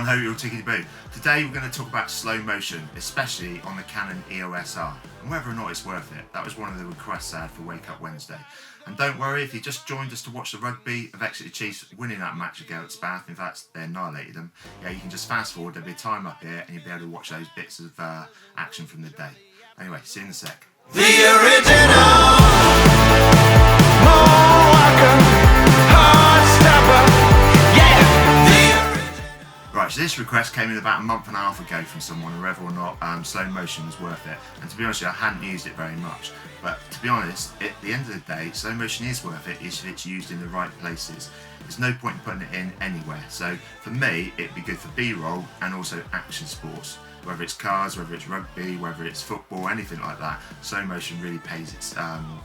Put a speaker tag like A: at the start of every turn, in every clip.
A: hope you're tickety boo. Today we're going to talk about slow motion, especially on the Canon EOS R, and whether or not it's worth it. That was one of the requests I had for Wake Up Wednesday. And don't worry, if you just joined us to watch the rugby of Exeter Chiefs winning that match against Exmouth, in fact they annihilated them, yeah, you can just fast forward, there'll be a time up here and you'll be able to watch those bits of action from the day. Anyway, see you in a sec.
B: The original
A: Right, so this request came in about a month and a half ago from someone, whether or not slow motion was worth it. And to be honest with you, I hadn't used it very much. But to be honest, at the end of the day, slow motion is worth it if it's used in the right places. There's no point in putting it in anywhere. So for me, it'd be good for B-roll and also action sports. Whether it's cars, whether it's rugby, whether it's football, anything like that, slow motion really pays its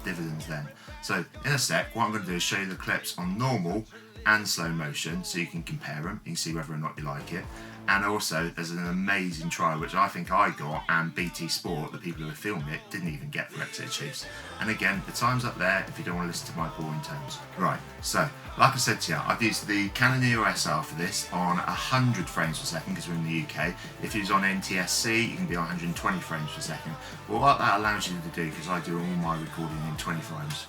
A: dividends then. So in a sec, what I'm going to do is show you the clips on normal and slow motion so you can compare them, you can see whether or not you like it. And also there's an amazing trial which I think I got, and BT Sport, the people who were filming it, didn't even get for Exeter Chiefs. And again, the time's up there if you don't want to listen to my boring tones. Right, so like I said to you, I've used the Canon EOS R for this on 100 frames per second because we're in the UK. If you was on NTSC, you can be on 120 frames per second. Well, what that allows you to do, because I do all my recording in 25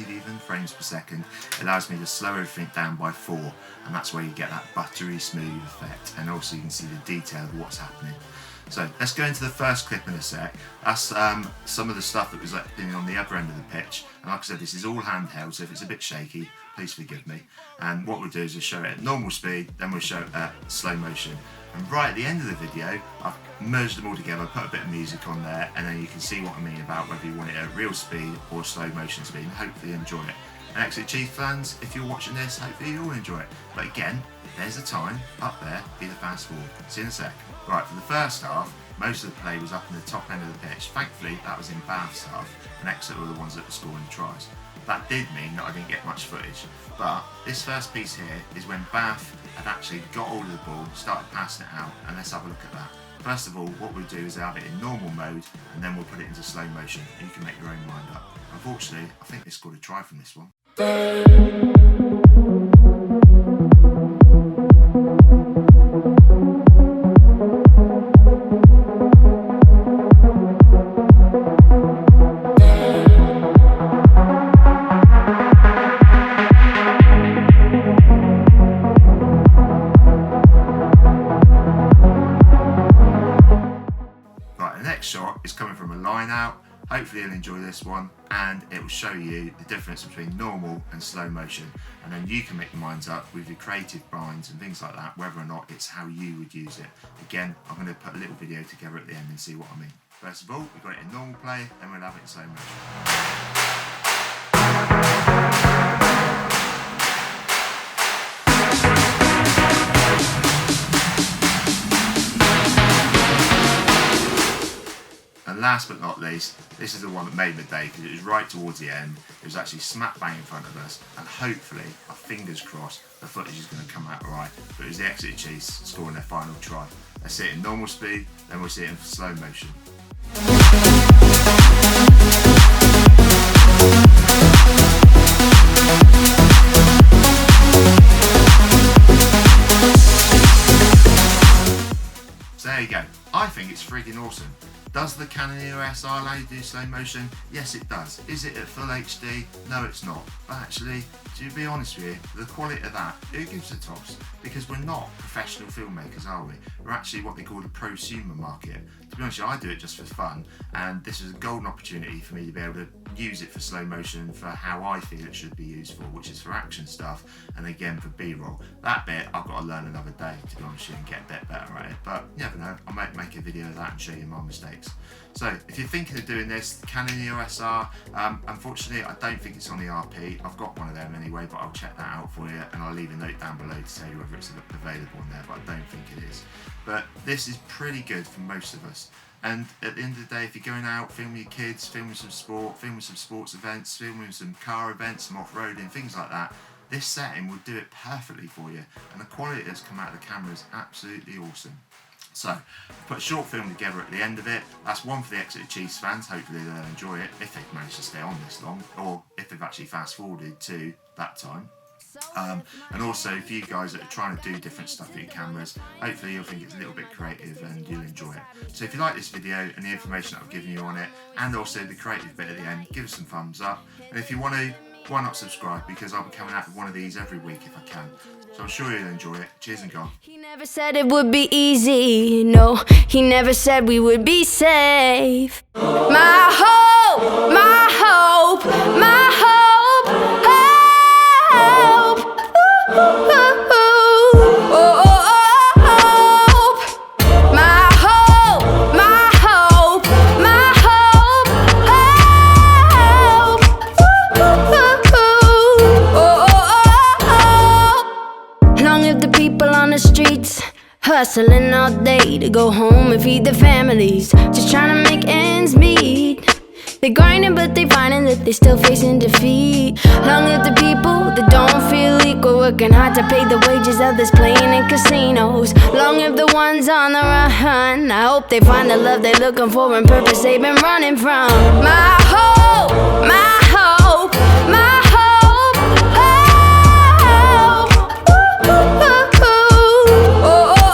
A: even frames per second, it allows me to slow everything down by 4, and that's where you get that buttery smooth effect, and also you can see the detail of what's happening. So let's go into the first clip in a sec. That's some of the stuff that was happening on the other end of the pitch, and like I said, this is all handheld, so if it's a bit shaky, please forgive me. And what we'll do is we'll show it at normal speed, then we'll show it at slow motion. And right at the end of the video, I've merged them all together, put a bit of music on there, and then you can see what I mean about whether you want it at real speed or slow motion speed, and hopefully enjoy it. And Exeter Chief fans, if you're watching this, hopefully you'll enjoy it. But again, there's a time up there, either fast forward. See you in a sec. Right, for the first half, most of the play was up in the top end of the pitch. Thankfully, that was in Bath's half, and Exeter were the ones that were scoring the tries. That did mean that I didn't get much footage, but this first piece here is when Bath had actually got hold of the ball, started passing it out, and let's have a look at that. First of all, what we'll do is have it in normal mode, and then we'll put it into slow motion, and you can make your own mind up. Unfortunately, I think they scored a try from this one. Shot is coming from a line out. Hopefully you'll enjoy this one, and it will show you the difference between normal and slow motion, and then you can make your minds up with your creative minds and things like that whether or not it's how you would use it. Again, I'm going to put a little video together at the end and see what I mean. First of all, we've got it in normal play, then we'll have it in slow motion. And last but not least, this is the one that made my day because it was right towards the end. It was actually smack bang in front of us, and hopefully, our fingers crossed, the footage is going to come out alright. But it was the Exeter Chiefs scoring their final try. Let's see it in normal speed, then we'll see it in slow motion. So there you go. I think it's freaking awesome. Does the Canon EOS R allow you to do slow motion? Yes, it does. Is it at full HD? No, it's not. But actually, to be honest with you, the quality of that, who gives a toss? Because we're not professional filmmakers, are we? We're actually what they call the prosumer market. To be honest with you, I do it just for fun, and this is a golden opportunity for me to be able to use it for slow motion for how I feel it should be used for, which is for action stuff, and again for B-roll. That bit I've got to learn another day, to be honest with you, and get a bit better at it. But you never know, I might make a video of that and show you my mistakes. So if you're thinking of doing this, Canon EOS R, unfortunately I don't think it's on the RP. I've got one of them anyway, but I'll check that out for you, and I'll leave a note down below to tell you whether it's available on there, but I don't think it is. But this is pretty good for most of us. And at the end of the day, if you're going out, filming your kids, filming some sport, filming some sports events, filming some car events, some off-roading, things like that, this setting will do it perfectly for you. And the quality that's come out of the camera is absolutely awesome. So, put a short film together at the end of it. That's one for the Exeter Chiefs fans. Hopefully they'll enjoy it if they've managed to stay on this long, or if they've actually fast forwarded to that time. And also for you guys that are trying to do different stuff with your cameras, hopefully you'll think it's a little bit creative and you'll enjoy it. So if you like this video and the information that I've given you on it, and also the creative bit at the end, give us some thumbs up. And if you want to, why not subscribe, because I'll be coming out with one of these every week if I can. So I'm sure you'll enjoy it. Cheers and go.
C: He never said it would be easy, no, he never said we would be safe. My hope, my hope, my hope, hope. Ooh, ooh, ooh, oh, oh, oh, hope. My hope, my hope, my hope, hope. Ooh, ooh, ooh, oh, oh, oh. Long live the people on the streets, hustling all day to go home and feed their families, just trying to make ends meet. They're grinding but they finding that they're still facing defeat. Long live the people that don't feel equal, working hard to pay the wages of this playing in casinos. Long live the ones on the run, I hope they find the love they're looking for and purpose they've been running from. My hope, my hope, my hope, hope. Ooh, ooh, ooh, ooh, oh, oh,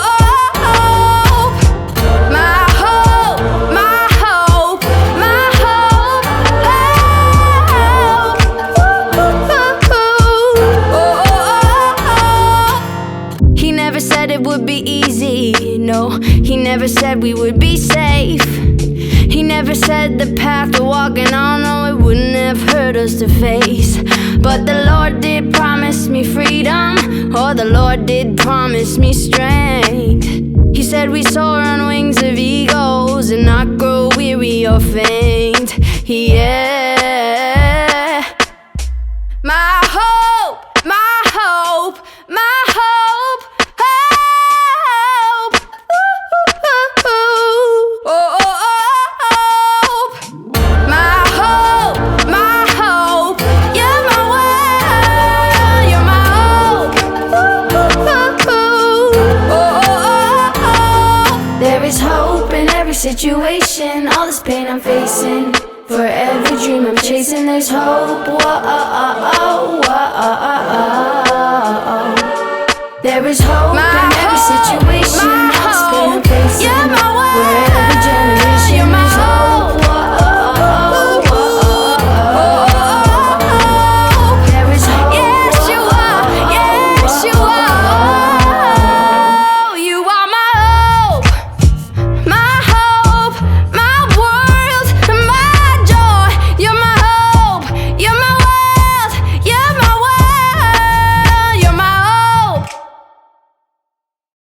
C: oh, hope. My hope, my hope, my hope, hope. Ooh, ooh, ooh, oh, oh, oh. He never said it would be easy, no, he never said we would be safe. He never said the path we're walking on, no, it wouldn't have hurt us to face. But the Lord did promise me freedom, or the Lord did promise me strength. He said we soar on wings of eagles and not grow weary or faint. Yeah. My hope, my hope, my hope, hope. Ooh, ooh, ooh, oh, oh, oh, hope. My hope, my hope, you're my world, you're my hope. Ooh, ooh, ooh, oh, oh, oh, oh. There is hope in every situation, all this pain I'm facing. For every dream I'm chasing, there's hope. Whoa, oh, oh, oh, whoa, oh, oh, oh, oh. There is hope in every situation.